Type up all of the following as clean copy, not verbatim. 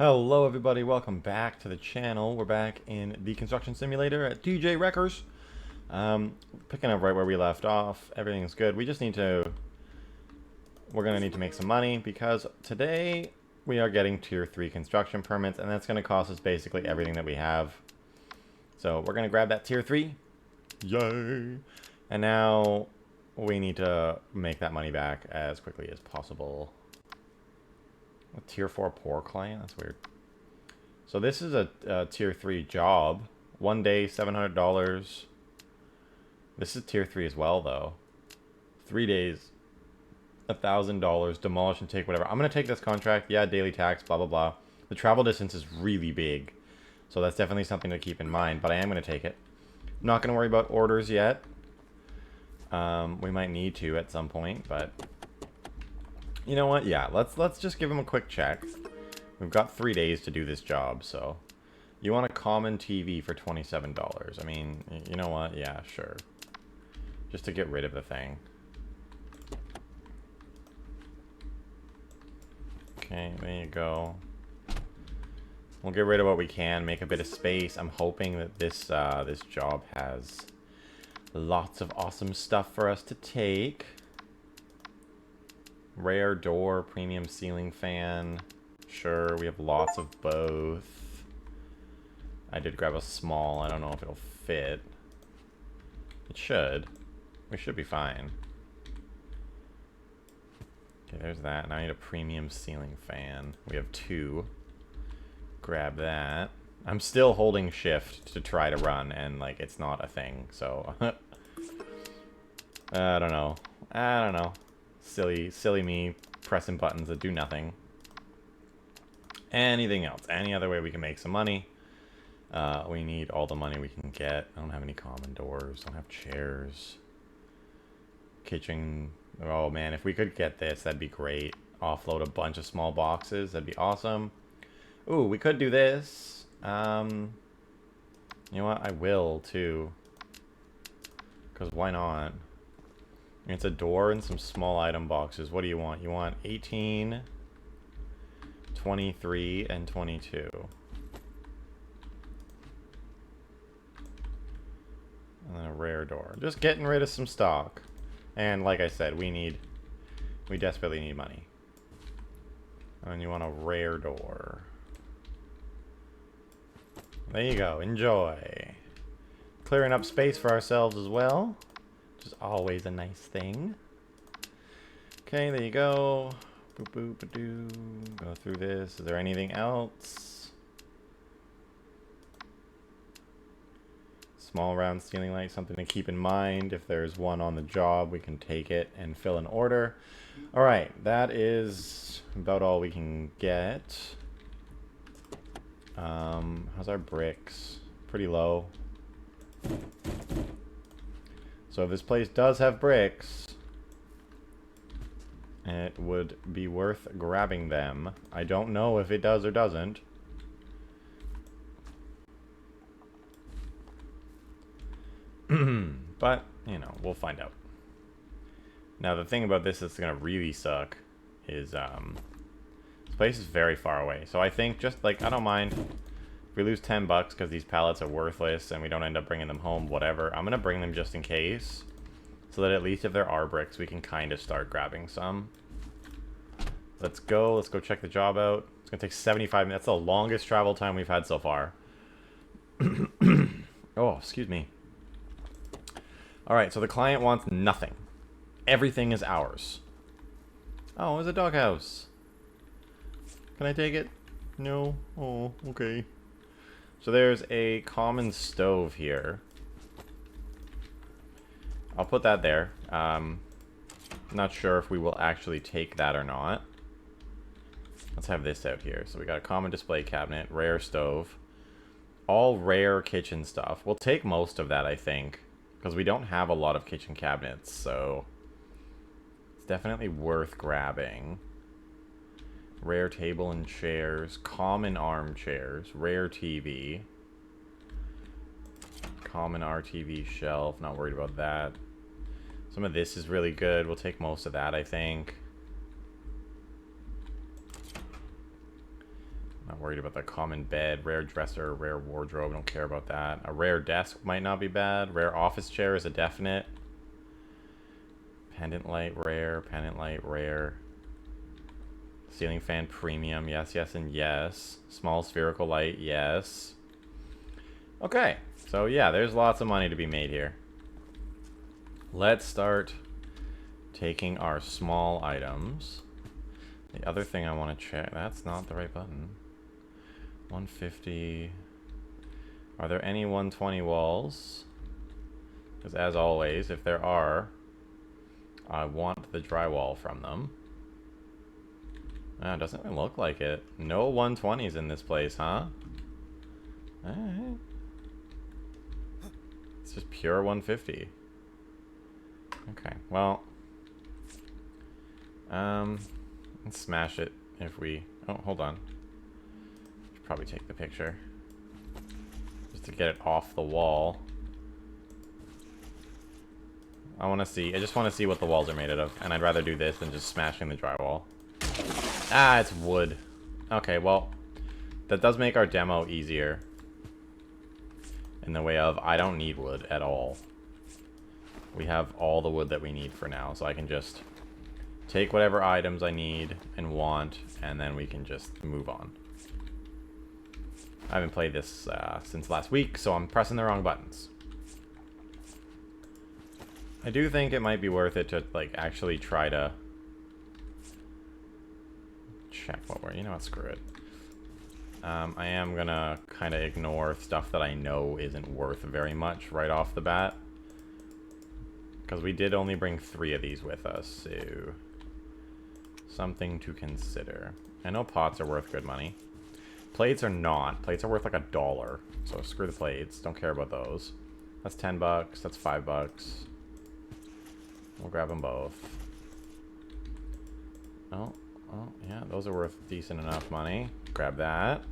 Hello everybody, welcome back to the channel. We're back in Deconstruction Simulator at DJ Wreckers. Picking up right where we left off. Everything's good. We're gonna need to make some money because today we are getting tier 3 construction permits, and that's gonna cost us basically everything that we have. So we're gonna grab that tier 3. Yay! And now we need to make that money back as quickly as possible. A tier 4 poor client? That's weird. So this is a tier 3 job. 1 day, $700. This is tier 3 as well, though. 3 days, $1,000. Demolish and take whatever. I'm going to take this contract. Yeah, daily tax, blah, blah, blah. The travel distance is really big. So that's definitely something to keep in mind, but I am going to take it. I'm not going to worry about orders yet. We might need to at some point, but... You know what? Yeah, let's just give him a quick check. We've got 3 days to do this job, so... You want a common TV for $27. I mean, you know what? Yeah, sure. Just to get rid of the thing. Okay, there you go. We'll get rid of what we can, make a bit of space. I'm hoping that this job has lots of awesome stuff for us to take. Rare door, premium ceiling fan. Sure, we have lots of both. I did grab a small. I don't know if it'll fit. It should. We should be fine. Okay, there's that. Now I need a premium ceiling fan. We have 2. Grab that. I'm still holding shift to try to run, and like it's not a thing, so I don't know. Silly me pressing buttons that do nothing. Anything else? Any other way we can make some money? We need all the money we can get. I don't have any common doors. Don't have chairs. Kitchen. Oh man, if we could get this, that'd be great. Offload a bunch of small boxes. That'd be awesome. Ooh, we could do this. You know what? I will too. Because why not? It's a door and some small item boxes. What do you want? You want 18, 23, and 22. And then a rare door. Just getting rid of some stock. And like I said, we desperately need money. And you want a rare door. There you go. Enjoy. Clearing up space for ourselves as well. Which is always a nice thing. Okay, there you go. Boop, boop, ba-doo. Go through this. Is there anything else? Small round ceiling light, something to keep in mind. If there's one on the job, we can take it and fill an order. Alright, that is about all we can get. How's our bricks? Pretty low. So if this place does have bricks, it would be worth grabbing them. I don't know if it does or doesn't. But, you know, we'll find out. Now the thing about this that's gonna really suck is, this place is very far away. So I think just, like, I don't mind if we lose 10 bucks because these pallets are worthless and we don't end up bringing them home, whatever. I'm going to bring them just in case. So that at least if there are bricks, we can kind of start grabbing some. Let's go. Let's go check the job out. It's going to take 75 minutes. That's the longest travel time we've had so far. Oh, excuse me. Alright, so the client wants nothing. Everything is ours. Oh, it's a doghouse. Can I take it? No? Oh, okay. So there's a common stove here. I'll put that there. Not sure if we will actually take that or not. Let's have this out here. So we got a common display cabinet, rare stove. All rare kitchen stuff. We'll take most of that, I think. Because we don't have a lot of kitchen cabinets, so... It's definitely worth grabbing. Rare table and chairs, common armchairs, rare TV, common RTV shelf, not worried about that. Some of this is really good. We'll take most of that, I think. Not worried about the common bed, rare dresser, rare wardrobe. Don't care about that. A rare desk might not be bad. Rare office chair is a definite. Pendant light, rare. Pendant light, rare. Ceiling fan, premium. Yes, yes, and yes. Small spherical light, yes. Okay, so yeah, there's lots of money to be made here. Let's start taking our small items. The other thing I want to check, that's not the right button. 150. Are there any 120 walls? Because as always, if there are, I want the drywall from them. Ah, doesn't even look like it. No 120s in this place, huh? Alright. It's just pure 150. Okay, well. Let's smash it if we... Oh, hold on. Should probably take the picture. Just to get it off the wall. I just want to see what the walls are made out of. And I'd rather do this than just smashing the drywall. Ah, it's wood. Okay, well, that does make our demo easier. In the way of, I don't need wood at all. We have all the wood that we need for now, so I can just take whatever items I need and want, and then we can just move on. I haven't played this since last week, so I'm pressing the wrong buttons. I do think it might be worth it to, like, actually try to check what we're... You know what, screw it. I am gonna kind of ignore stuff that I know isn't worth very much right off the bat. Because we did only bring 3 of these with us, so... Something to consider. I know pots are worth good money. Plates are not. Plates are worth like $1. So screw the plates. Don't care about those. That's $10. That's $5. We'll grab them both. Oh, yeah, those are worth decent enough money. Grab that.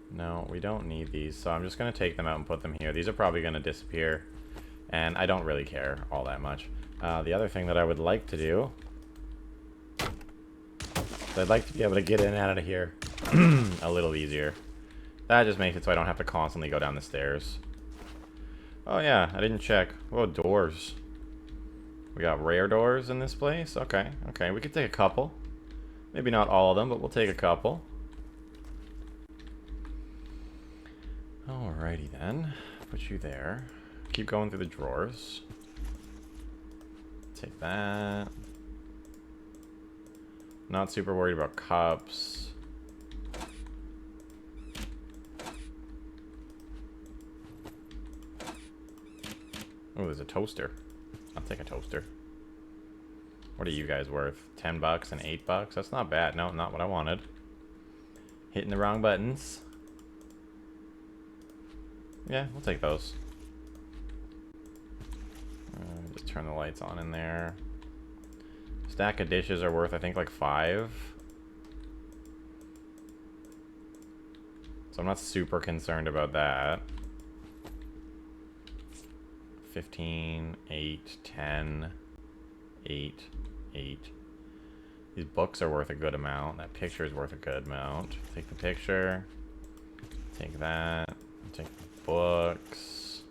No, we don't need these, so I'm just going to take them out and put them here. These are probably going to disappear, and I don't really care all that much. The other thing that I would like to do... I'd like to be able to get in and out of here a little easier. That just makes it so I don't have to constantly go down the stairs. Oh yeah, I didn't check. Whoa, doors. We got rare doors in this place? Okay, okay, we could take a couple. Maybe not all of them, but we'll take a couple. Alrighty then. Put you there. Keep going through the drawers. Take that. Not super worried about cups. Oh, there's a toaster. I'll take a toaster. What are you guys worth? $10 and $8? That's not bad. No, not what I wanted. Hitting the wrong buttons. Yeah, we'll take those. Just turn the lights on in there. Stack of dishes are worth, I think, like 5. So I'm not super concerned about that. 15, 8, 10, 8, 8. These books are worth a good amount. That picture is worth a good amount. Take the picture. Take that. Take the books.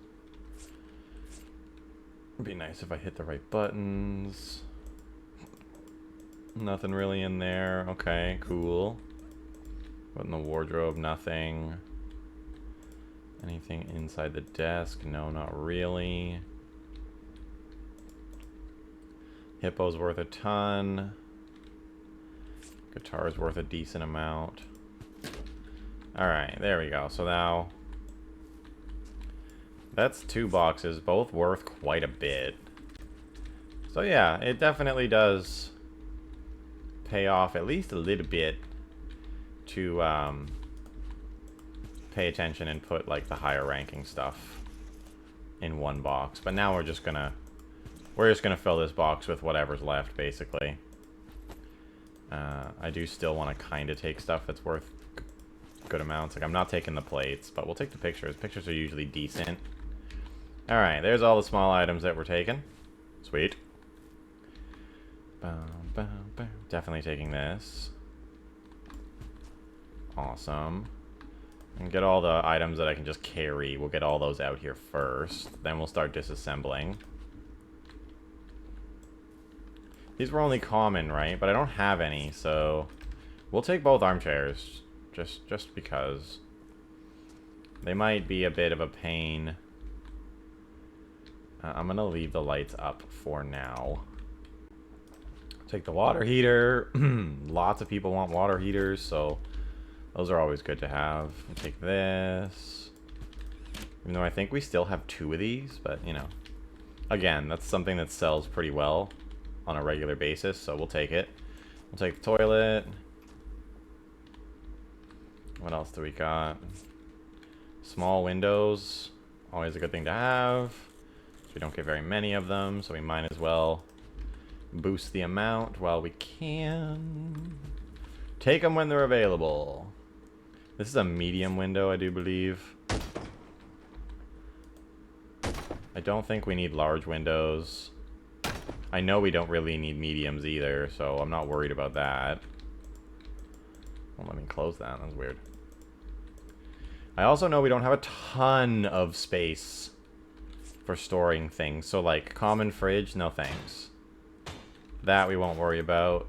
It'd be nice if I hit the right buttons. Nothing really in there. Okay, cool. What in the wardrobe? Nothing. Anything inside the desk? No, not really. Hippo's worth a ton. Guitar's worth a decent amount. Alright, there we go. So now... That's 2 boxes, both worth quite a bit. So yeah, it definitely does pay off at least a little bit to pay attention and put like the higher ranking stuff in one box. But now we're just gonna fill this box with whatever's left, basically. I do still want to kind of take stuff that's worth good amounts. Like, I'm not taking the plates, but we'll take the pictures. Pictures are usually decent. Alright, there's all the small items that we're taking. Sweet. Definitely taking this. Awesome. And get all the items that I can just carry. We'll get all those out here first. Then we'll start disassembling. These were only common, right? But I don't have any, so we'll take both armchairs. Just because. They might be a bit of a pain. I'm gonna leave the lights up for now. Take the water heater. Lots of people want water heaters, so those are always good to have. We'll take this. Even though I think we still have 2 of these, but, you know. Again, that's something that sells pretty well on a regular basis, so we'll take it. We'll take the toilet. What else do we got? Small windows. Always a good thing to have. We don't get very many of them, so we might as well boost the amount while we can. Take them when they're available. This is a medium window, I do believe. I don't think we need large windows. I know we don't really need mediums either, so I'm not worried about that. Well, let me close that. That's weird. I also know we don't have a ton of space for storing things. So, like, common fridge, no thanks. That we won't worry about.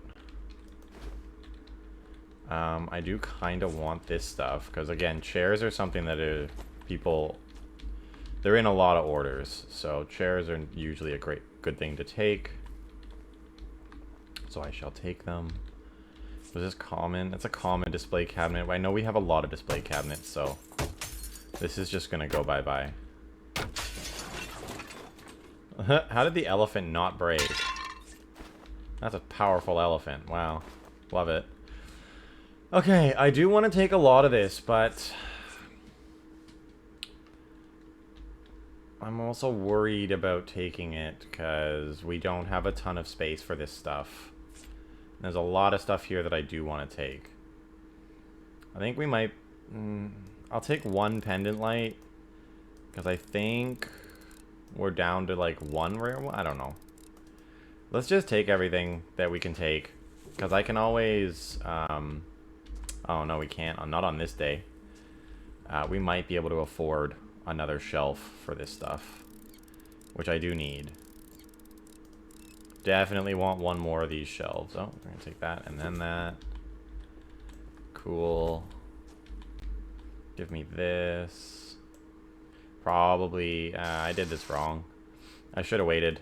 I do kind of want this stuff. Because, again, chairs are something that people... They're in a lot of orders. So, chairs are usually a good thing to take. So, I shall take them. Was this common? It's a common display cabinet. I know we have a lot of display cabinets, so... This is just gonna go bye-bye. How did the elephant not break? That's a powerful elephant. Wow. Love it. Okay, I do want to take a lot of this, but... I'm also worried about taking it, because we don't have a ton of space for this stuff. There's a lot of stuff here that I do want to take. I think we might... I'll take 1 pendant light, because I think we're down to like 1 rare one. I don't know. Let's just take everything that we can take, because I can always... oh, no, we can't. Not on this day. We might be able to afford another shelf for this stuff, which I do need. Definitely want 1 more of these shelves. Oh, we're going to take that and then that. Cool. Give me this. Probably, I did this wrong. I should have waited.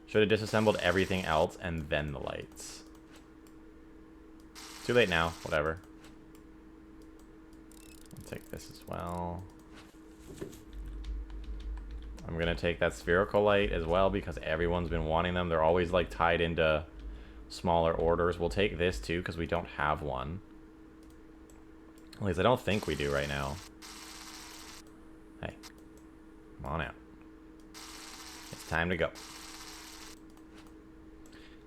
Should have disassembled everything else and then the lights. Too late now, whatever. I'll take this as well. I'm gonna take that spherical light as well because everyone's been wanting them. They're always like tied into smaller orders. We'll take this too because we don't have one. At least I don't think we do right now. Hey, come on out. It's time to go.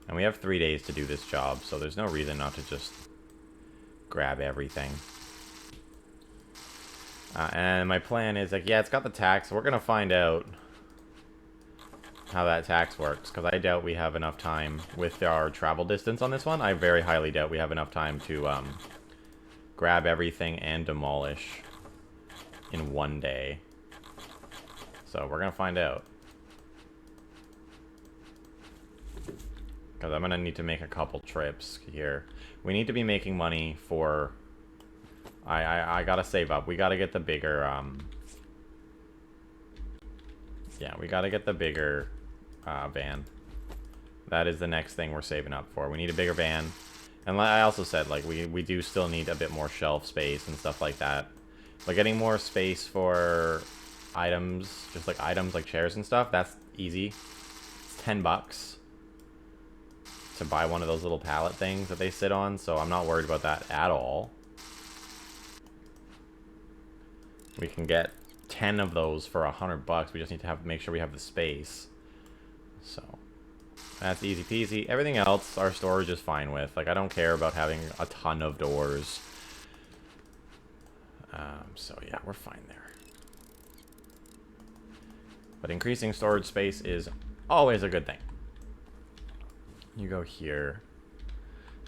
And we have 3 days to do this job, so there's no reason not to just grab everything. And my plan is, like, yeah, it's got the tax. So we're going to find out how that tax works, because I doubt we have enough time with our travel distance on this one. I very highly doubt we have enough time to grab everything and demolish in 1 day. So we're going to find out. Because I'm going to need to make a couple trips here. We need to be making money for... I gotta save up. We gotta get the bigger, yeah, we gotta get the bigger, van. That is the next thing we're saving up for. We need a bigger van. And I also said, like, we do still need a bit more shelf space and stuff like that. But getting more space for items, just like items like chairs and stuff, that's easy. It's $10 to buy one of those little pallet things that they sit on, so I'm not worried about that at all. We can get 10 of those for $100. We just need to make sure we have the space. So that's easy peasy. Everything else, our storage is fine with. Like, I don't care about having a ton of doors. So yeah, we're fine there. But increasing storage space is always a good thing. You go here.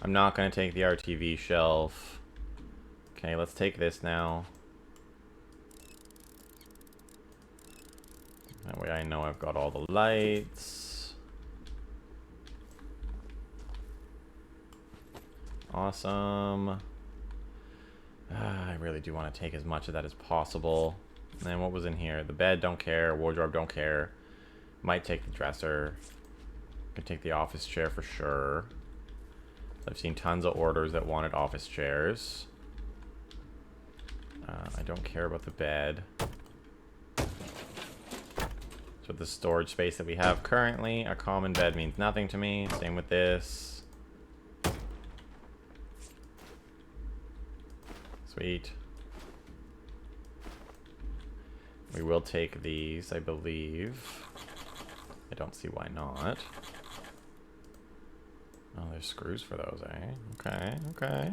I'm not going to take the RTV shelf. Okay, let's take this now. That way I know I've got all the lights. Awesome. I really do want to take as much of that as possible. And then what was in here? The bed, don't care. Wardrobe, don't care. Might take the dresser. Can take the office chair for sure. I've seen tons of orders that wanted office chairs. I don't care about the bed. So the storage space that we have currently, a common bed means nothing to me. Same with this. Sweet. We will take these, I believe. I don't see why not. Oh, there's screws for those, eh? Okay, okay.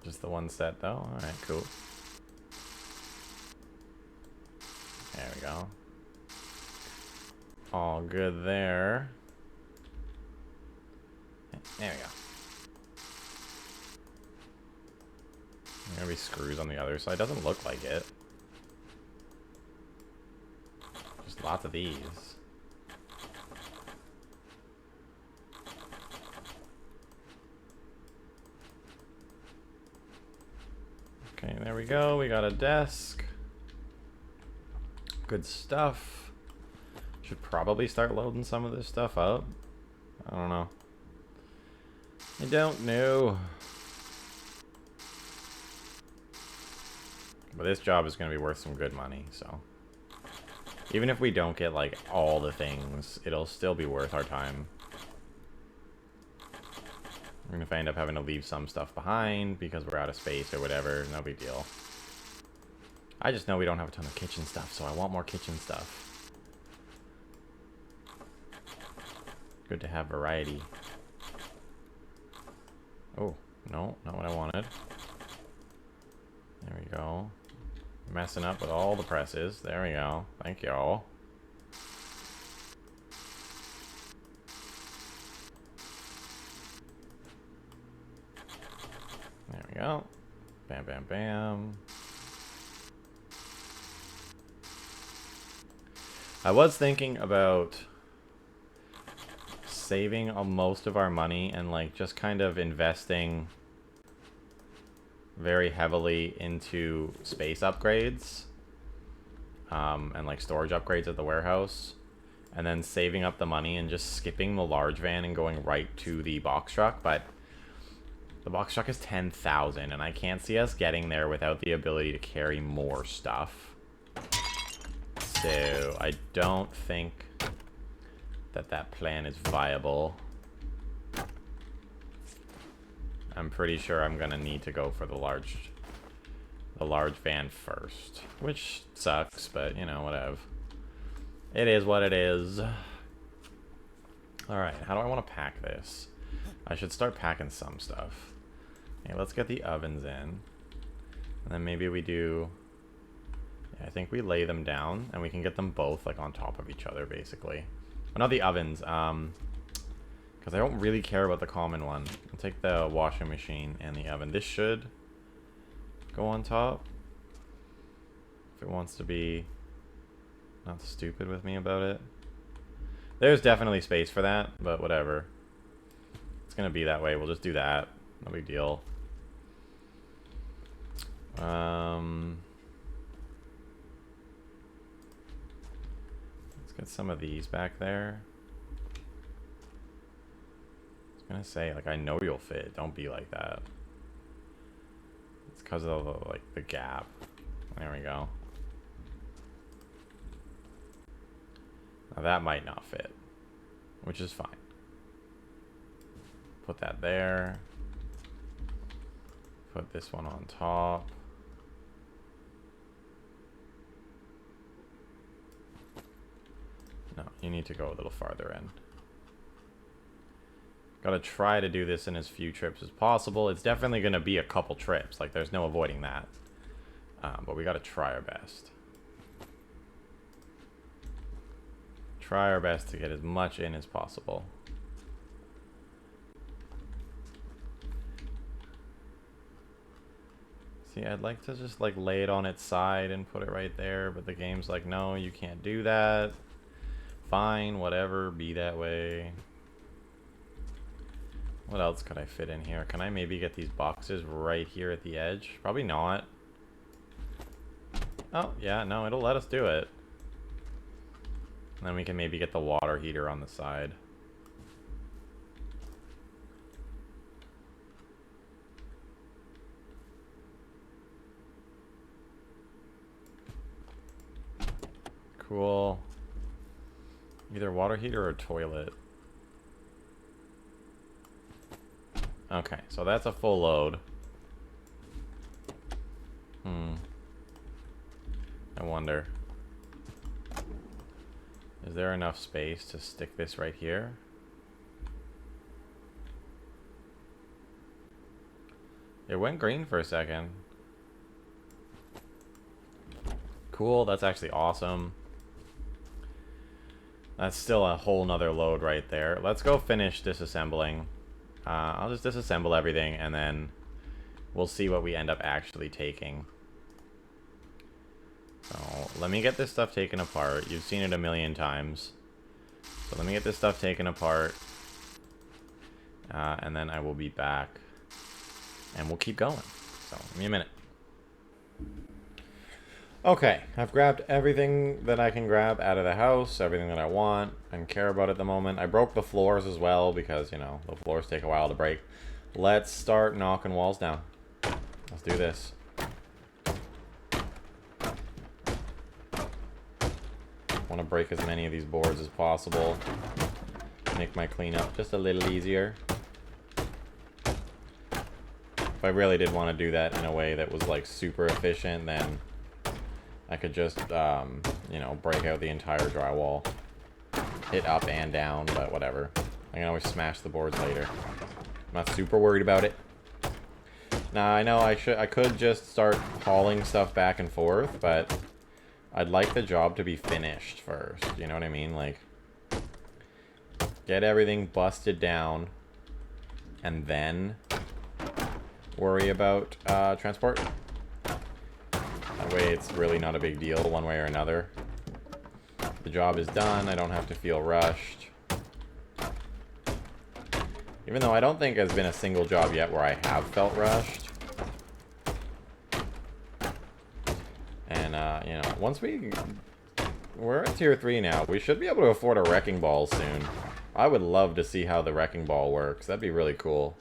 Just the one set, though? Alright, cool. There we go. All good there. There we go. There gonna be screws on the other side. Doesn't look like it. Just lots of these. Okay, there we go. We got a desk. Good stuff. Should probably start loading some of this stuff up. I don't know. I don't know. But this job is going to be worth some good money, so. Even if we don't get, like, all the things, it'll still be worth our time. Even if I end up having to leave some stuff behind because we're out of space or whatever, no big deal. I just know we don't have a ton of kitchen stuff, so I want more kitchen stuff. Good to have variety. Oh, no, not what I wanted. There we go. Messing up with all the presses. There we go. Thank you all. There we go. Bam, bam, bam. I was thinking about saving most of our money and like just kind of investing very heavily into space upgrades and like storage upgrades at the warehouse, and then saving up the money and just skipping the large van and going right to the box truck. But the box truck is 10,000 and I can't see us getting there without the ability to carry more stuff. So I don't think that that plan is viable. I'm pretty sure I'm gonna need to go for the large van first, which sucks, but you know, whatever. It is what it is. All right, how do I want to pack this? I should start packing some stuff. Okay, let's get the ovens in, and then maybe we do. Yeah, I think we lay them down, and we can get them both like on top of each other, basically. But not the ovens, because I don't really care about the common one. I'll take the washing machine and the oven. This should go on top. If it wants to be not stupid with me about it. There's definitely space for that, but whatever. It's going to be that way. We'll just do that. No big deal. Let's get some of these back there. Gonna say, like, I know you'll fit. Don't be like that. It's because of the, like, the gap. There we go. Now that might not fit, which is fine. Put that there. Put this one on top. No, you need to go a little farther in. Gotta try to do this in as few trips as possible. It's definitely gonna be a couple trips. Like, there's no avoiding that. But we gotta try our best. Try our best to get as much in as possible. See, I'd like to just like lay it on its side and put it right there, but the game's like, no, you can't do that. Fine, whatever, be that way. What else could I fit in here? Can I maybe get these boxes right here at the edge? Probably not. Oh, yeah, no, it'll let us do it. And then we can maybe get the water heater on the side. Cool. Either water heater or toilet. Okay, so that's a full load. I wonder. Is there enough space to stick this right here? It went green for a second. Cool, that's actually awesome. That's still a whole nother load right there. Let's go finish disassembling. I'll just disassemble everything and then we'll see what we end up actually taking. So let me get this stuff taken apart. You've seen it a million times. So let me get this stuff taken apart. And then I will be back. And we'll keep going. So give me a minute. Okay, I've grabbed everything that I can grab out of the house, everything that I want and care about at the moment. I broke the floors as well because, you know, the floors take a while to break. Let's start knocking walls down. Let's do this. I want to break as many of these boards as possible. Make my cleanup just a little easier. If I really did want to do that in a way that was like super efficient, then I could just, you know, break out the entire drywall. Hit up and down, but whatever. I can always smash the boards later. I'm not super worried about it. Now, I know I could just start hauling stuff back and forth, but I'd like the job to be finished first. You know what I mean? Like, get everything busted down, and then worry about transport. That way it's really not a big deal one way or another. The job is done, I don't have to feel rushed. Even though I don't think there's been a single job yet where I have felt rushed. And, you know, once we're at tier 3 now, we should be able to afford a wrecking ball soon. I would love to see how the wrecking ball works. That'd be really cool.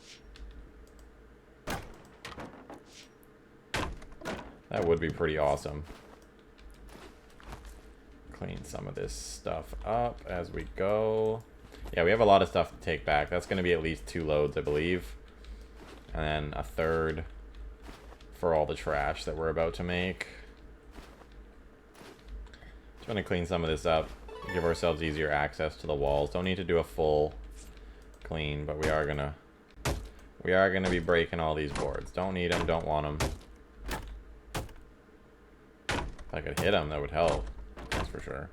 That would be pretty awesome. Clean some of this stuff up as we go. Yeah, we have a lot of stuff to take back. That's going to be at least 2 loads, I believe. And then a third for all the trash that we're about to make. Just going to clean some of this up. Give ourselves easier access to the walls. Don't need to do a full clean, but we are going to be breaking all these boards. Don't need them, don't want them. If I could hit them, that would help. That's for sure.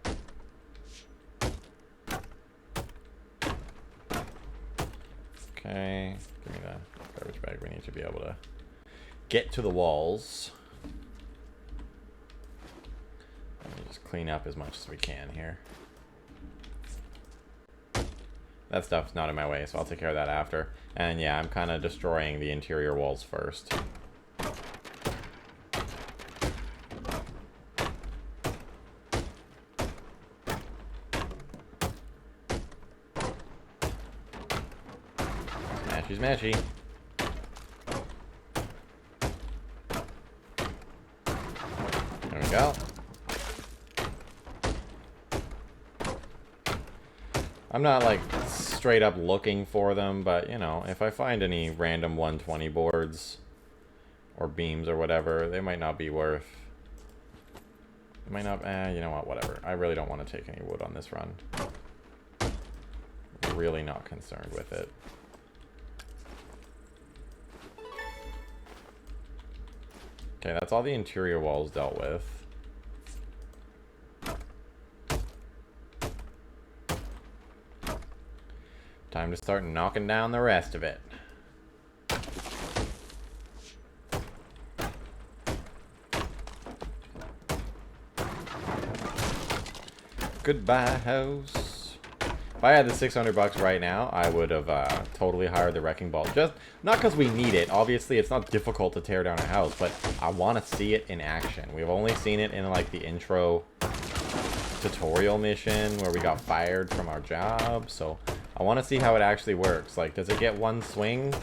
Okay, give me the garbage bag. We need to be able to get to the walls. Let me just clean up as much as we can here. That stuff's not in my way, so I'll take care of that after. And yeah, I'm kind of destroying the interior walls first. Smashy. There we go. I'm not like straight up looking for them, but you know, if I find any random 120 boards or beams or whatever, they might not be worth. It might not. You know what? Whatever. I really don't want to take any wood on this run. Really not concerned with it. Okay, that's all the interior walls dealt with. Time to start knocking down the rest of it. Goodbye, house. If I had the 600 bucks right now, I would have totally hired the wrecking ball. Just not because we need it. Obviously, it's not difficult to tear down a house, but I want to see it in action. We've only seen it in like the intro tutorial mission where we got fired from our job. So I want to see how it actually works. Like, does it get one swing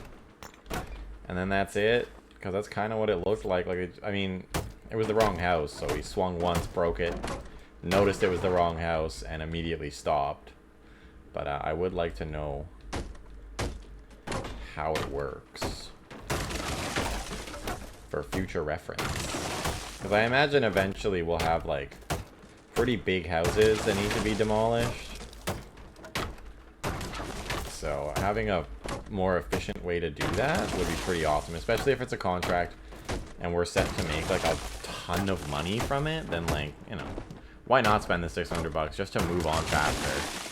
and then that's it? Because that's kind of what it looked like. Like, I mean, it was the wrong house, so he swung once, broke it, noticed it was the wrong house, and immediately stopped. But I would like to know how it works for future reference. Because I imagine eventually we'll have, like, pretty big houses that need to be demolished. So having a more efficient way to do that would be pretty awesome. Especially if it's a contract and we're set to make, like, a ton of money from it. Then, like, you know, why not spend the 600 bucks just to move on faster?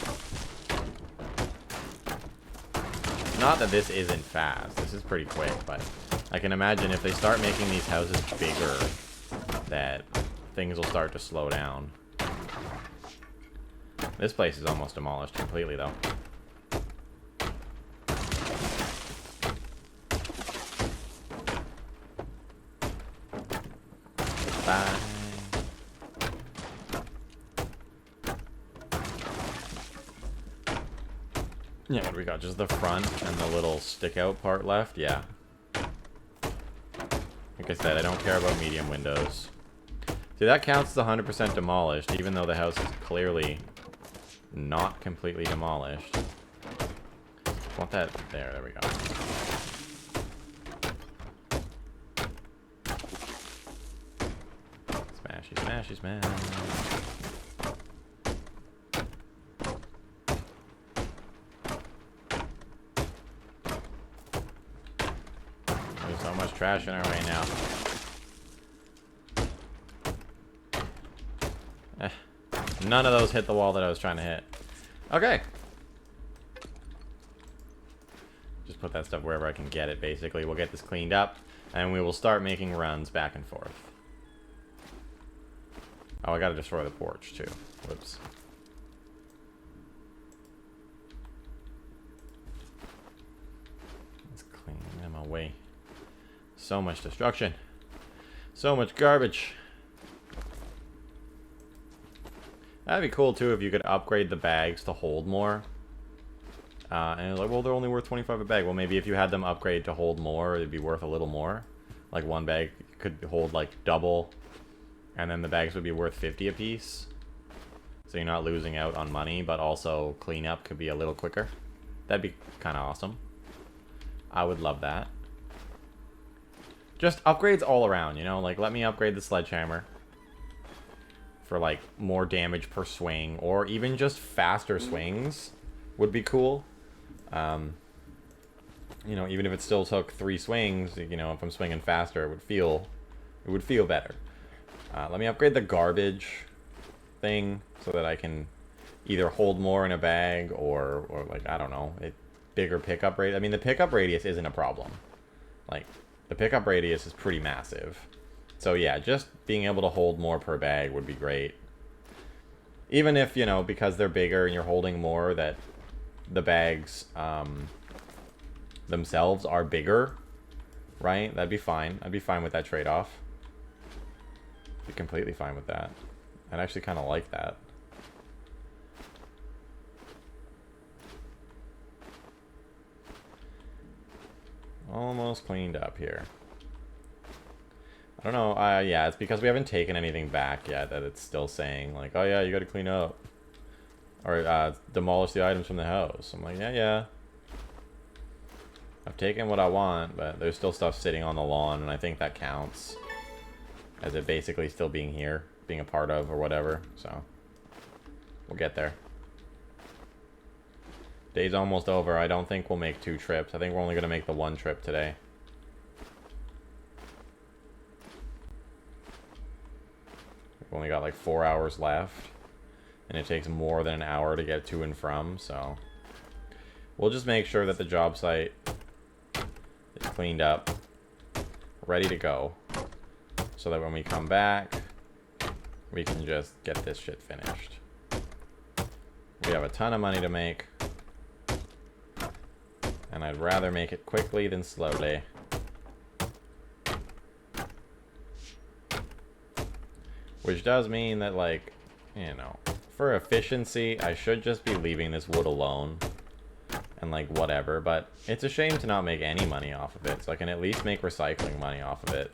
Not that this isn't fast. This is pretty quick, but I can imagine if they start making these houses bigger, that things will start to slow down. This place is almost demolished completely, though. Bye. Yeah, what do we got? Just the front and the little stick out part left? Yeah. Like I said, I don't care about medium windows. See, that counts as 100% demolished, even though the house is clearly not completely demolished. Want that there we go. Smashy, smashy, smash. There's so much trash in our way now. None of those hit the wall that I was trying to hit. Okay. Just put that stuff wherever I can get it, basically. We'll get this cleaned up, and we will start making runs back and forth. Oh, I gotta destroy the porch, too. Whoops. Let's clean them away. So much destruction. So much garbage. That'd be cool, too, if you could upgrade the bags to hold more. And it's like, well, they're only worth 25 a bag. Well, maybe if you had them upgrade to hold more, it'd be worth a little more. Like, one bag could hold, like, double. And then the bags would be worth 50 a piece. So you're not losing out on money, but also cleanup could be a little quicker. That'd be kind of awesome. I would love that. Just upgrades all around, you know? Like, let me upgrade the sledgehammer for, like, more damage per swing, or even just faster swings would be cool. You know, even if it still took 3 swings, you know, if I'm swinging faster, it would feel better. Let me upgrade the garbage thing so that I can either hold more in a bag or like, I don't know, bigger pickup rate. I mean, the pickup radius isn't a problem. Like, the pickup radius is pretty massive. So yeah, just being able to hold more per bag would be great. Even if, you know, because they're bigger and you're holding more, that the bags themselves are bigger, right? That'd be fine. I'd be fine with that trade-off. Be completely fine with that. I'd actually kind of like that. Almost cleaned up here. I don't know. Yeah, it's because we haven't taken anything back yet that it's still saying, like, oh yeah, you gotta clean up. Or demolish the items from the house. I'm like, yeah. I've taken what I want, but there's still stuff sitting on the lawn, and I think that counts as it basically still being here, being a part of, or whatever. So, we'll get there. Day's almost over. I don't think we'll make 2 trips. I think we're only going to make the 1 trip today. We've only got like 4 hours left, and it takes more than an hour to get to and from, so we'll just make sure that the job site is cleaned up, ready to go, so that when we come back, we can just get this shit finished. We have a ton of money to make. And I'd rather make it quickly than slowly. Which does mean that, like, you know, for efficiency, I should just be leaving this wood alone. And, like, whatever. But it's a shame to not make any money off of it. So I can at least make recycling money off of it.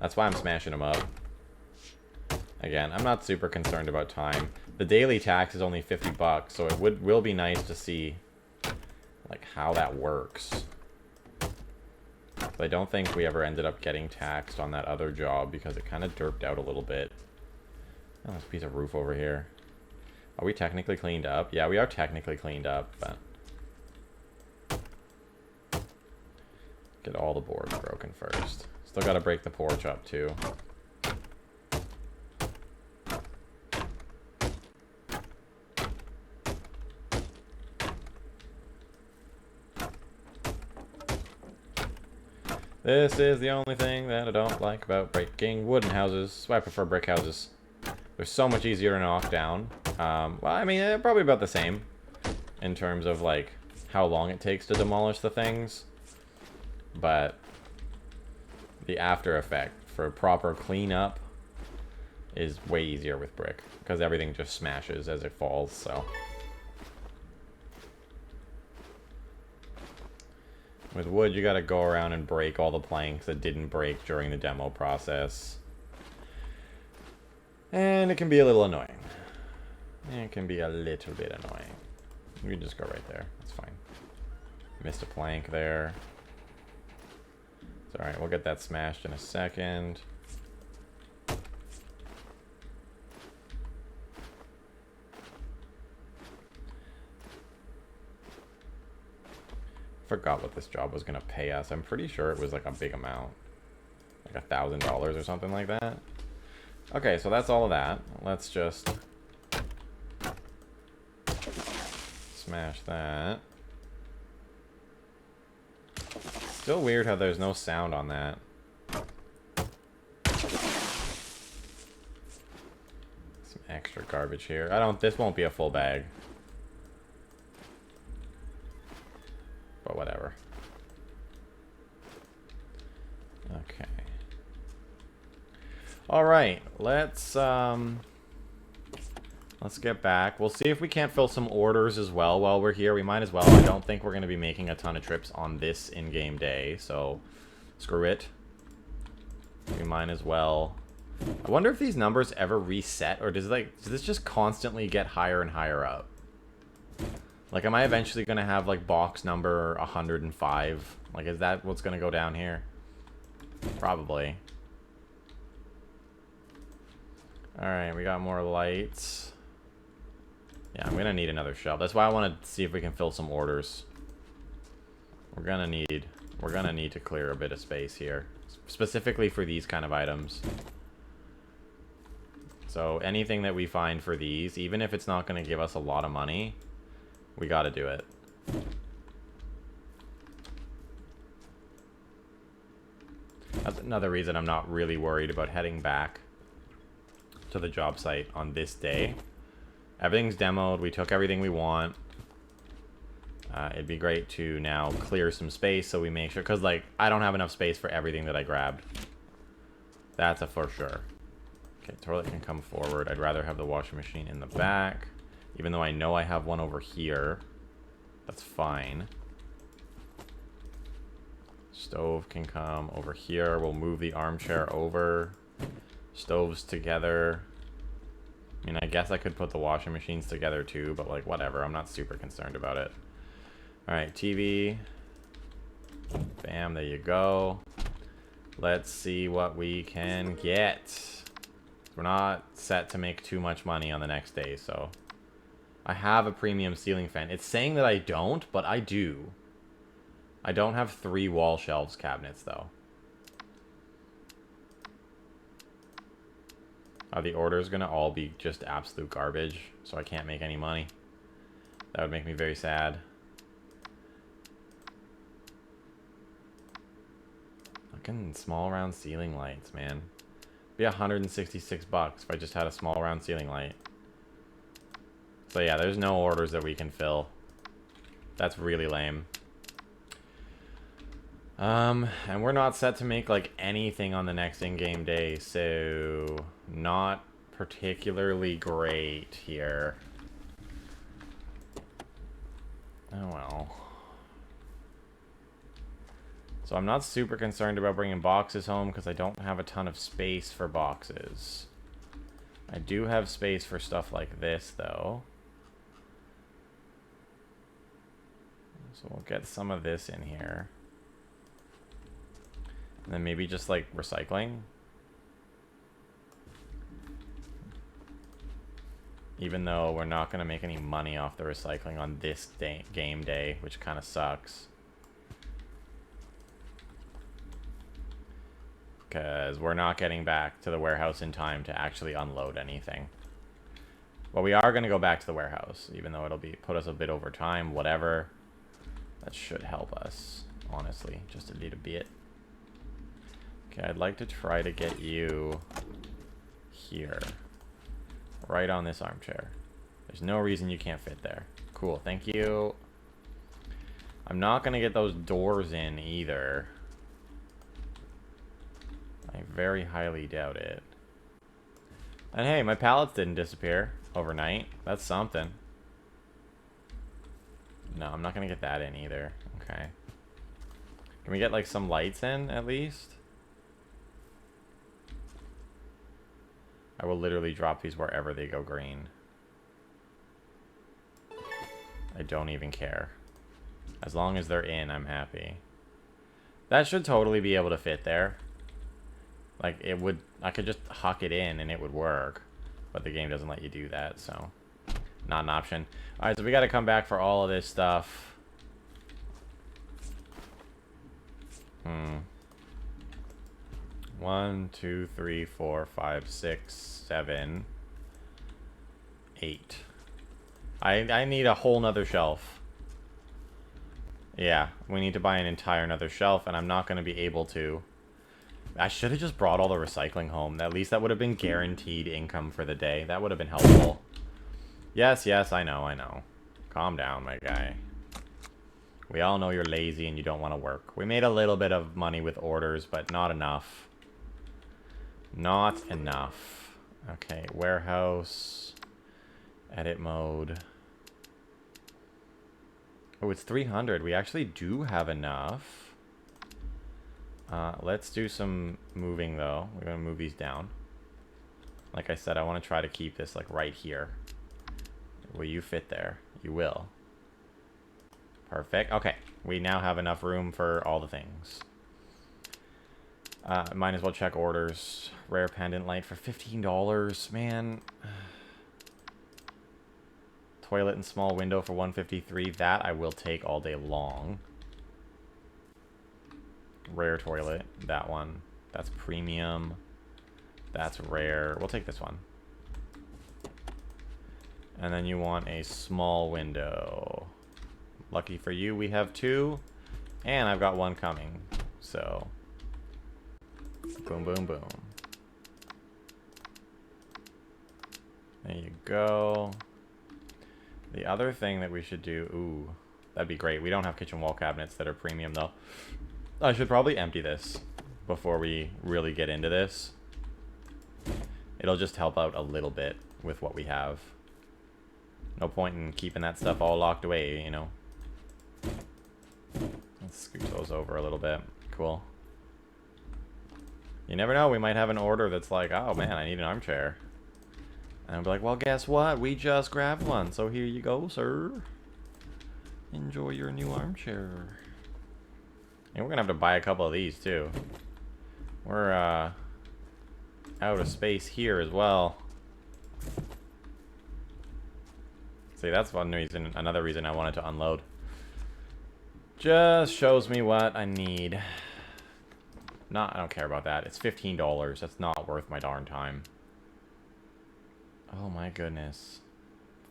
That's why I'm smashing them up. Again, I'm not super concerned about time. The daily tax is only 50 bucks, so it will be nice to see, like, how that works. But I don't think we ever ended up getting taxed on that other job because it kind of derped out a little bit. Oh, there's a piece of roof over here. Are we technically cleaned up? Yeah, we are technically cleaned up, but... Get all the boards broken first. Still gotta break the porch up, too. This is the only thing that I don't like about breaking wooden houses. That's why I prefer brick houses. They're so much easier to knock down. Well, I mean, they're probably about the same in terms of, like, how long it takes to demolish the things. But the after effect for proper cleanup is way easier with brick because everything just smashes as it falls, so. With wood, you gotta go around and break all the planks that didn't break during the demo process. And it can be a little annoying. It can be a little bit annoying. You can just go right there. That's fine. Missed a plank there. It's alright, we'll get that smashed in a second. Forgot what this job was gonna pay us. I'm pretty sure it was like a big amount. Like $1,000 or something like that. Okay, so that's all of that. Let's just smash that. Still weird how there's no sound on that. Some extra garbage here. This won't be a full bag. But whatever. Okay. Alright, let's get back. We'll see if we can't fill some orders as well while we're here. We might as well. I don't think we're going to be making a ton of trips on this in-game day, so screw it. We might as well. I wonder if these numbers ever reset, or does this just constantly get higher and higher up? Like, am I eventually going to have, like, box number 105? Like, is that what's going to go down here? Probably. Alright, we got more lights. Yeah, I'm going to need another shelf. That's why I want to see if we can fill some orders. We're going to need to clear a bit of space here. Specifically for these kind of items. So, anything that we find for these, even if it's not going to give us a lot of money, we got to do it. That's another reason I'm not really worried about heading back to the job site on this day. Everything's demoed. We took everything we want. It'd be great to now clear some space so we make sure, because, like, I don't have enough space for everything that I grabbed. That's a for sure. Okay, toilet can come forward. I'd rather have the washing machine in the back, even though I know I have one over here. That's fine. Stove can come over here. We'll move the armchair over. Stoves together. I mean, I guess I could put the washing machines together too, but, like, whatever. I'm not super concerned about it. Alright, TV. Bam, there you go. Let's see what we can get. We're not set to make too much money on the next day, so... I have a premium ceiling fan. It's saying that I don't, but I do. I don't have 3 wall shelves cabinets, though. Are the orders going to all be just absolute garbage, so I can't make any money? That would make me very sad. Fucking small round ceiling lights, man. It'd be 166 bucks if I just had a small round ceiling light. So yeah, there's no orders that we can fill. That's really lame. And we're not set to make, like, anything on the next in-game day, so not particularly great here. Oh, well. So I'm not super concerned about bringing boxes home because I don't have a ton of space for boxes. I do have space for stuff like this, though. So we'll get some of this in here. And then maybe just, like, recycling. Even though we're not going to make any money off the recycling on this game day, which kind of sucks. Because we're not getting back to the warehouse in time to actually unload anything. But we are going to go back to the warehouse, even though it'll put us a bit over time, whatever. That should help us, honestly, just a little bit. Okay, I'd like to try to get you here. Right on this armchair. There's no reason you can't fit there. Cool, thank you. I'm not going to get those doors in either. I very highly doubt it. And hey, my pallets didn't disappear overnight. That's something. No, I'm not going to get that in either. Okay. Can we get, like, some lights in, at least? I will literally drop these wherever they go green. I don't even care. As long as they're in, I'm happy. That should totally be able to fit there. Like, it would... I could just huck it in and it would work. But the game doesn't let you do that, so... Not an option. Alright, so we gotta come back for all of this stuff. 1, 2, 3, 4, 5, 6, 7, 8. I need a whole nother shelf. Yeah, we need to buy an entire another shelf, and I'm not going to be able to. I should have just brought all the recycling home. At least that would have been guaranteed income for the day. That would have been helpful. Yes, yes, I know, I know. Calm down, my guy. We all know you're lazy and you don't want to work. We made a little bit of money with orders, but not enough. Not enough. Okay, warehouse. Edit mode. Oh, it's 300. We actually do have enough. Let's do some moving, though. We're going to move these down. Like I said, I want to try to keep this, like, right here. Will you fit there? You will. Perfect. Okay. We now have enough room for all the things. Might as well check orders. Rare pendant light for $15. Man. Toilet and small window for $153. That I will take all day long. Rare toilet. That one. That's premium. That's rare. We'll take this one. And then you want a small window. Lucky for you, we have 2. And I've got 1 coming. So... boom, boom, boom. There you go. The other thing that we should do... Ooh, that'd be great. We don't have kitchen wall cabinets that are premium, though. I should probably empty this before we really get into this. It'll just help out a little bit with what we have. No point in keeping that stuff all locked away, you know. Let's scoot those over a little bit. Cool. You never know, we might have an order that's like, oh man, I need an armchair. And I'll be like, well, guess what? We just grabbed one, so here you go, sir. Enjoy your new armchair. And we're gonna have to buy a couple of these, too. We're, out of space here as well. See, that's one reason, another reason I wanted to unload. Just shows me what I need. I don't care about that. It's $15. That's not worth my darn time. Oh my goodness.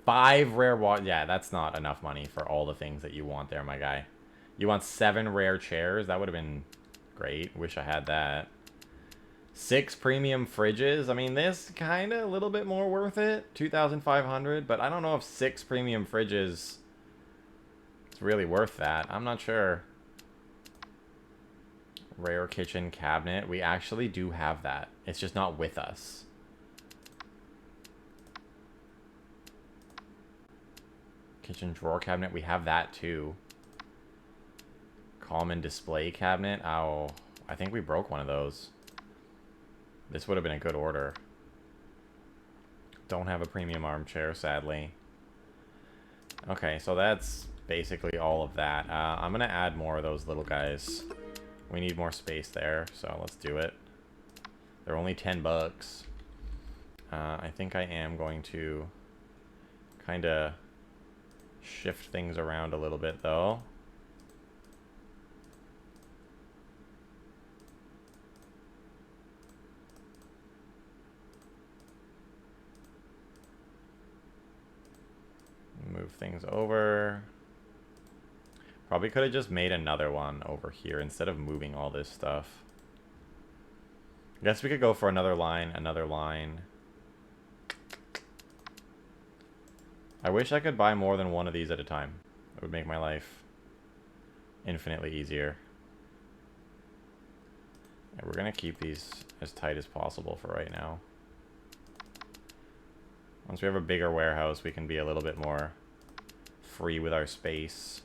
5 rare water. Yeah, that's not enough money for all the things that you want there, my guy. You want 7 rare chairs? That would have been great. Wish I had that. 6 premium fridges. I mean, this kind of a little bit more worth it. 2,500, but I don't know if 6 premium fridges is really worth that. I'm not sure. Rare kitchen cabinet. We actually do have that. It's just not with us. Kitchen drawer cabinet. We have that too. Common display cabinet. Oh, I think we broke one of those. This would have been a good order. Don't have a premium armchair, sadly. Okay, so that's basically all of that. I'm going to add more of those little guys. We need more space there, so let's do it. They're only 10 bucks. I think I am going to kind of shift things around a little bit, though. Move things over. Probably could have just made another one over here instead of moving all this stuff. I guess we could go for another line, another line. I wish I could buy more than one of these at a time. It would make my life infinitely easier. And we're going to keep these as tight as possible for right now. Once we have a bigger warehouse, we can be a little bit more free with our space.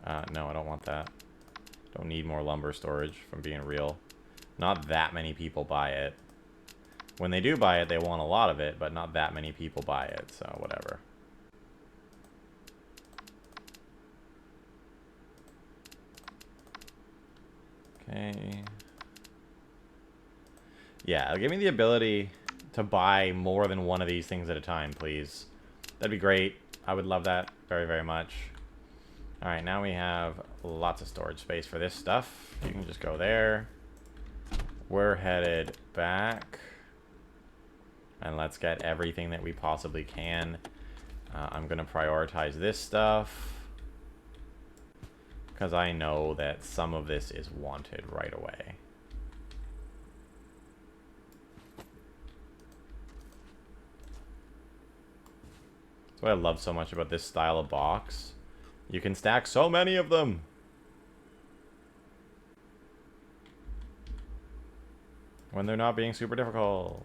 No, I don't want that. Don't need more lumber storage, if I'm being real. Not that many people buy it. When they do buy it, they want a lot of it, but not that many people buy it, so whatever. Okay. Yeah, give me the ability to buy more than one of these things at a time, please. That'd be great. I would love that very, very much. Alright, now we have lots of storage space for this stuff. You can just go there. We're headed back. And let's get everything that we possibly can. I'm going to prioritize this stuff. Because I know that some of this is wanted right away. That's what I love so much about this style of box. You can stack so many of them. When they're not being super difficult.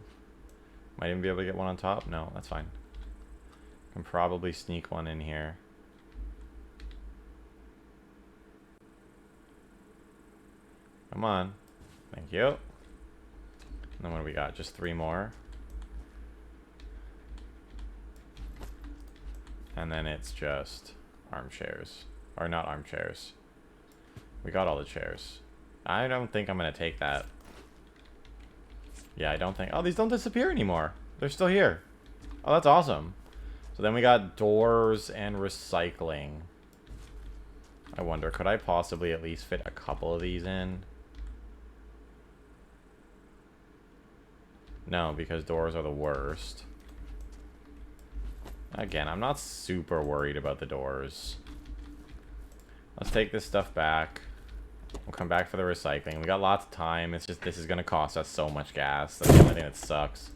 Might even be able to get one on top. No, that's fine. Can probably sneak one in here. Come on. Thank you. And then what do we got? Just 3 more. And then it's just armchairs. Or not armchairs. We got all the chairs. I don't think I'm going to take that. Yeah, I don't think... Oh, these don't disappear anymore. They're still here. Oh, that's awesome. So then we got doors and recycling. I wonder, could I possibly at least fit a couple of these in? No, because doors are the worst. Again, I'm not super worried about the doors. Let's take this stuff back. We'll come back for the recycling. We got lots of time. It's just this is going to cost us so much gas. That's the only thing that sucks.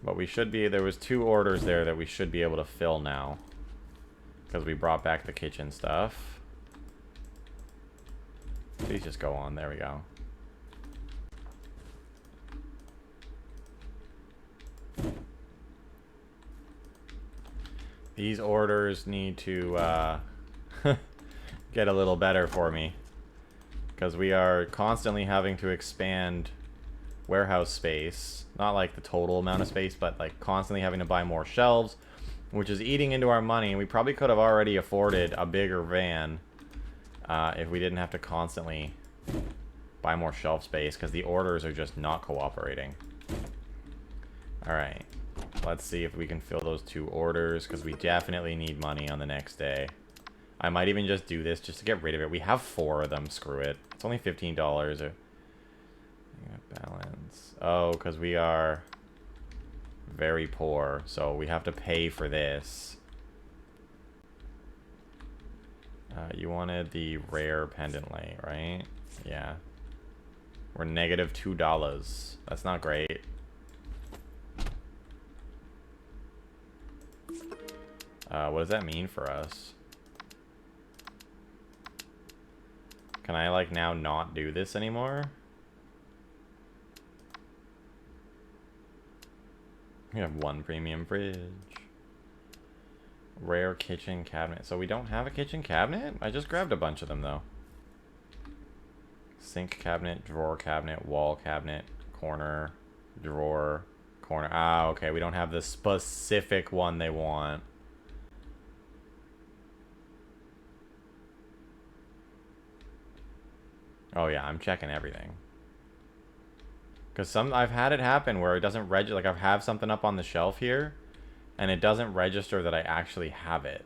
But we should be... There was 2 orders there that we should be able to fill now. Because we brought back the kitchen stuff. Please just go on. There we go. These orders need to get a little better for me. Because we are constantly having to expand warehouse space. Not like the total amount of space, but like constantly having to buy more shelves. Which is eating into our money. We probably could have already afforded a bigger van. If we didn't have to constantly buy more shelf space. Because the orders are just not cooperating. Alright. Let's see if we can fill those 2 orders, because we definitely need money on the next day. I might even just do this just to get rid of it. We have 4 of them. Screw it. It's only $15. Balance. Oh, because we are very poor, so we have to pay for this. You wanted the rare pendant light, right? Yeah. We're negative $2. That's not great. What does that mean for us? Can I, like, now not do this anymore? We have one premium fridge. Rare kitchen cabinet. So we don't have a kitchen cabinet? I just grabbed a bunch of them, though. Sink cabinet, drawer cabinet, wall cabinet, corner, drawer, corner. Ah, okay. We don't have the specific one they want. Oh yeah, I'm checking everything. Because I've had it happen where it doesn't register. Like, I have something up on the shelf here, and it doesn't register that I actually have it.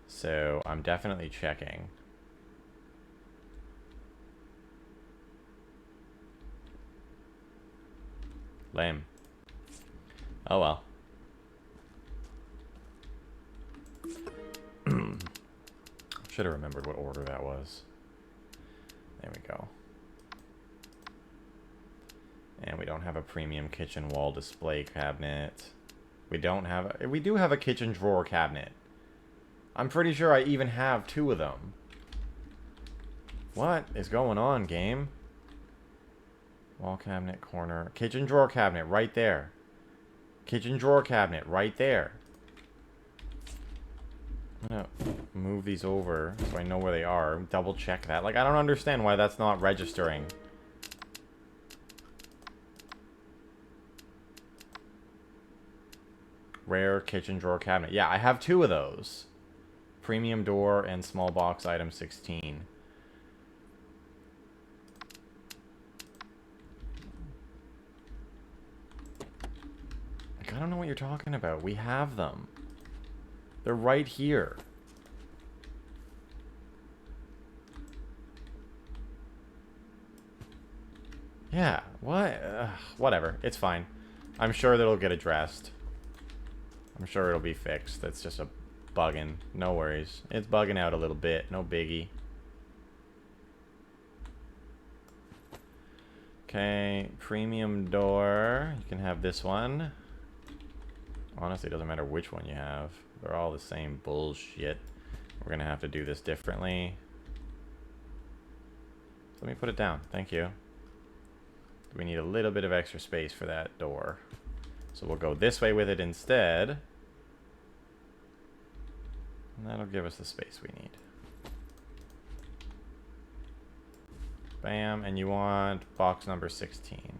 So I'm definitely checking. Lame. Oh well. Should have remembered what order that was. There we go. And we don't have a premium kitchen wall display cabinet. We don't have a... We do have a kitchen drawer cabinet. I'm pretty sure I even have 2 of them. What is going on, game? Wall cabinet, corner. Kitchen drawer cabinet, right there. Kitchen drawer cabinet, right there. I'm gonna move these over so I know where they are. Double check that. Like, I don't understand why that's not registering. Rare kitchen drawer cabinet. Yeah, I have 2 of those. Premium door and small box item 16. Like, I don't know what you're talking about. We have them. They're right here. Yeah, what? Whatever. It's fine. I'm sure that'll get addressed. I'm sure it'll be fixed. That's just a bugging. No worries. It's bugging out a little bit. No biggie. Okay, premium door. You can have this one. Honestly, it doesn't matter which one you have. They're all the same bullshit. We're gonna have to do this differently. Let me put it down. Thank you. We need a little bit of extra space for that door. So we'll go this way with it instead. And that'll give us the space we need. Bam, and you want box number 16.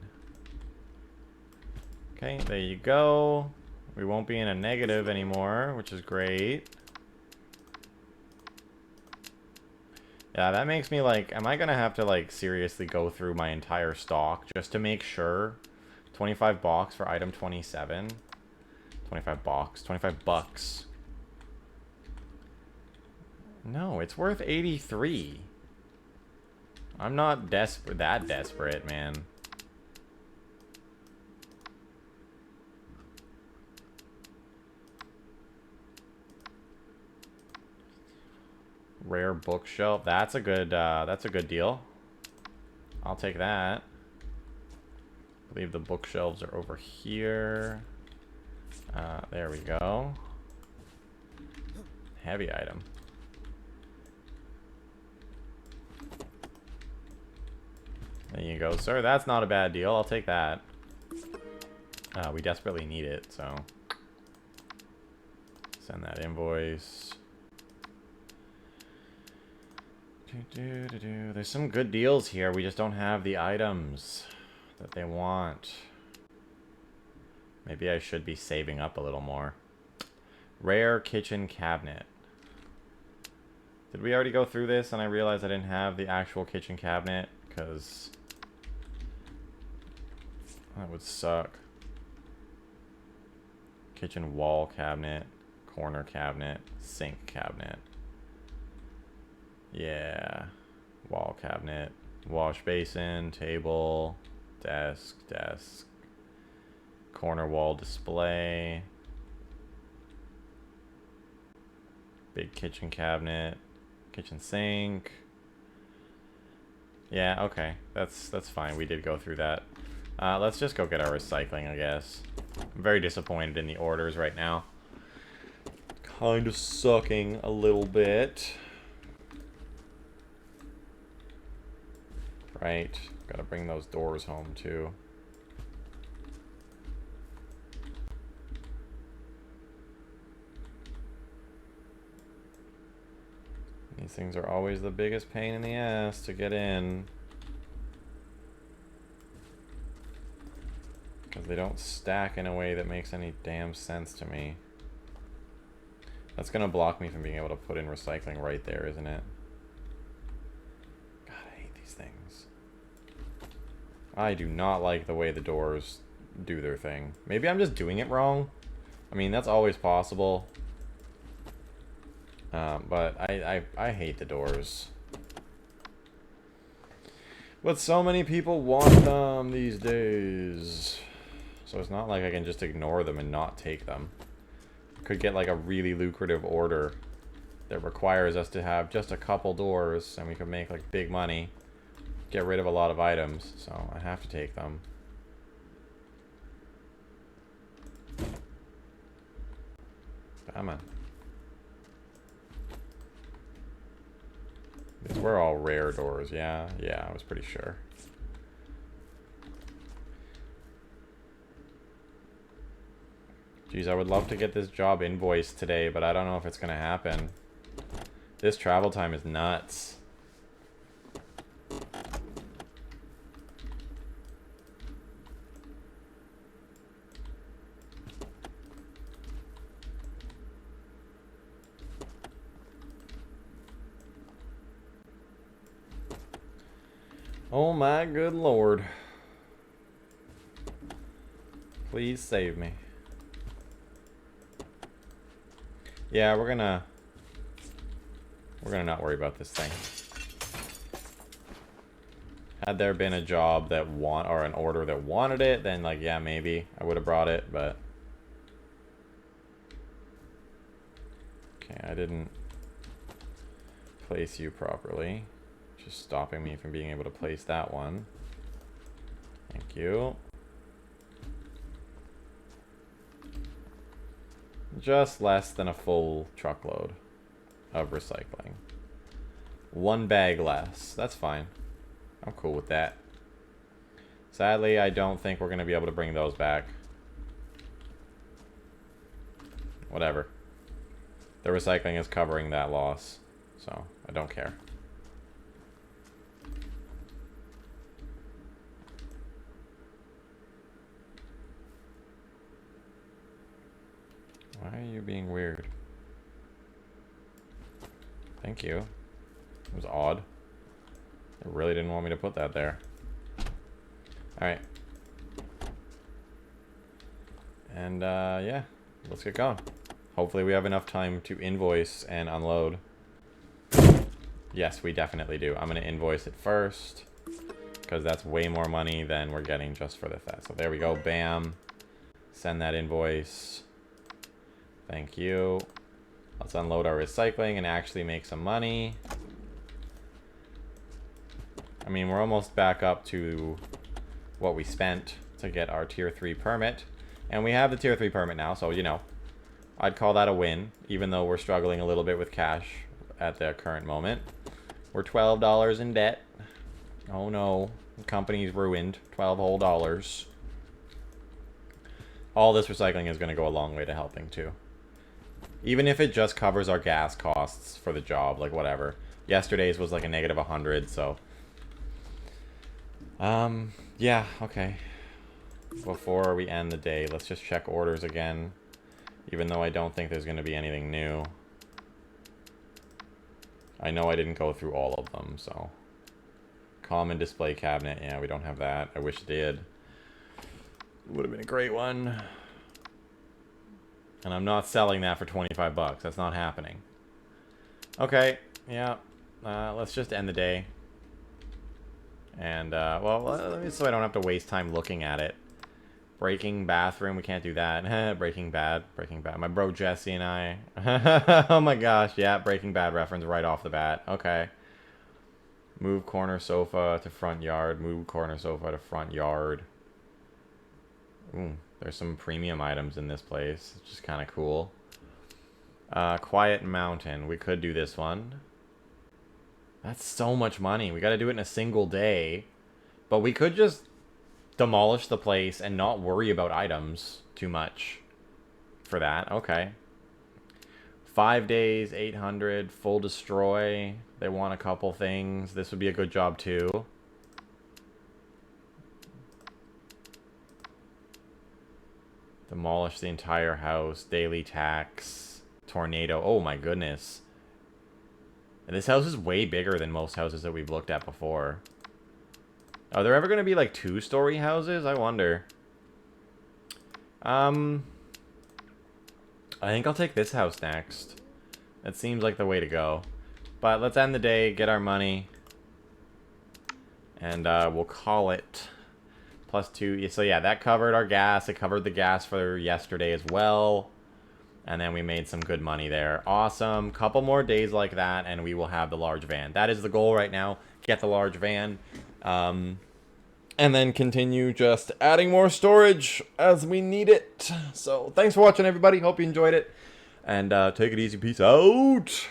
Okay, there you go. We won't be in a negative anymore, which is great. Yeah, that makes me like, am I gonna have to like seriously go through my entire stock just to make sure? 25 bucks for item 27. 25 bucks. 25 bucks. No, it's worth 83. I'm not that desperate, man. Rare bookshelf. That's a good deal. I'll take that. I believe the bookshelves are over here. There we go. Heavy item. There you go, sir. That's not a bad deal. I'll take that. We desperately need it, so send that invoice. There's some good deals here. We just don't have the items that they want. Maybe I should be saving up a little more. Rare kitchen cabinet. Did we already go through this and I realized I didn't have the actual kitchen cabinet? Because that would suck. Kitchen wall cabinet, corner cabinet, sink cabinet. Yeah. Wall cabinet, wash basin, table, desk, corner wall display, big kitchen cabinet, kitchen sink, Yeah, okay. That's fine. We did go through that. Let's just go get our recycling, I guess. I'm very disappointed in the orders right now. Kind of sucking a little bit. Right. Gotta bring those doors home, too. These things are always the biggest pain in the ass to get in. Because they don't stack in a way that makes any damn sense to me. That's gonna block me from being able to put in recycling right there, isn't it? God, I hate these things. I do not like the way the doors do their thing. Maybe I'm just doing it wrong. I mean, that's always possible. But I hate the doors. But so many people want them these days. So it's not like I can just ignore them and not take them. Could get like a really lucrative order that requires us to have just a couple doors and we could make like big money. Get rid of a lot of items, so I have to take them. Come on. These were all rare doors, yeah? Yeah, I was pretty sure. Geez, I would love to get this job invoiced today, but I don't know if it's gonna happen. This travel time is nuts. Oh my good lord. Please save me. Yeah, we're gonna not worry about this thing. Had there been a job that or an order that wanted it, then like yeah, maybe I would have brought it, but okay, I didn't place you properly. Just stopping me from being able to place that one. Thank you. Just less than a full truckload of recycling. One bag less. That's fine. I'm cool with that. Sadly, I don't think we're going to be able to bring those back. Whatever. The recycling is covering that loss, so I don't care. Why are you being weird? Thank you. It was odd. They really didn't want me to put that there. Alright. And, yeah. Let's get going. Hopefully we have enough time to invoice and unload. Yes, we definitely do. I'm going to invoice it first. Because that's way more money than we're getting just for the that. So there we go. Bam. Send that invoice. Thank you. Let's unload our recycling and actually make some money. I mean, we're almost back up to what we spent to get our tier 3 permit. And we have the tier 3 permit now, so, you know, I'd call that a win, even though we're struggling a little bit with cash at the current moment. We're $12 in debt. Oh no, the company's ruined. $12 whole dollars. All this recycling is going to go a long way to helping, too. Even if it just covers our gas costs for the job, like whatever. Yesterday's was like a negative 100, so. Yeah, okay. Before we end the day, let's just check orders again. Even though I don't think there's going to be anything new. I know I didn't go through all of them, so. Common display cabinet, yeah, we don't have that. I wish it did. Would have been a great one. And I'm not selling that for 25 bucks. That's not happening. Okay, yeah. Let's just end the day. And, well, let me, so I don't have to waste time looking at it. Breaking bathroom, we can't do that. Breaking Bad. My bro Jesse and I. Oh my gosh, yeah, Breaking Bad reference right off the bat. Okay. Move corner sofa to front yard. Move corner sofa to front yard. Ooh, there's some premium items in this place, which is kind of cool. Quiet mountain. We could do this one. That's so much money. We got to do it in a single day. But we could just demolish the place and not worry about items too much for that. Okay. 5 days, 800, full destroy. They want a couple things. This would be a good job too. Demolish the entire house. Daily tax. Tornado. Oh my goodness. And this house is way bigger than most houses that we've looked at before. Are there ever going to be like 2-story houses? I wonder. I think I'll take this house next. That seems like the way to go. But let's end the day, get our money. And we'll call it +2. So yeah, that covered our gas. It covered the gas for yesterday as well. And then we made some good money there. Awesome. Couple more days like that, and we will have the large van. That is the goal right now. Get the large van. And then continue just adding more storage as we need it. So thanks for watching, everybody. Hope you enjoyed it. And take it easy. Peace out.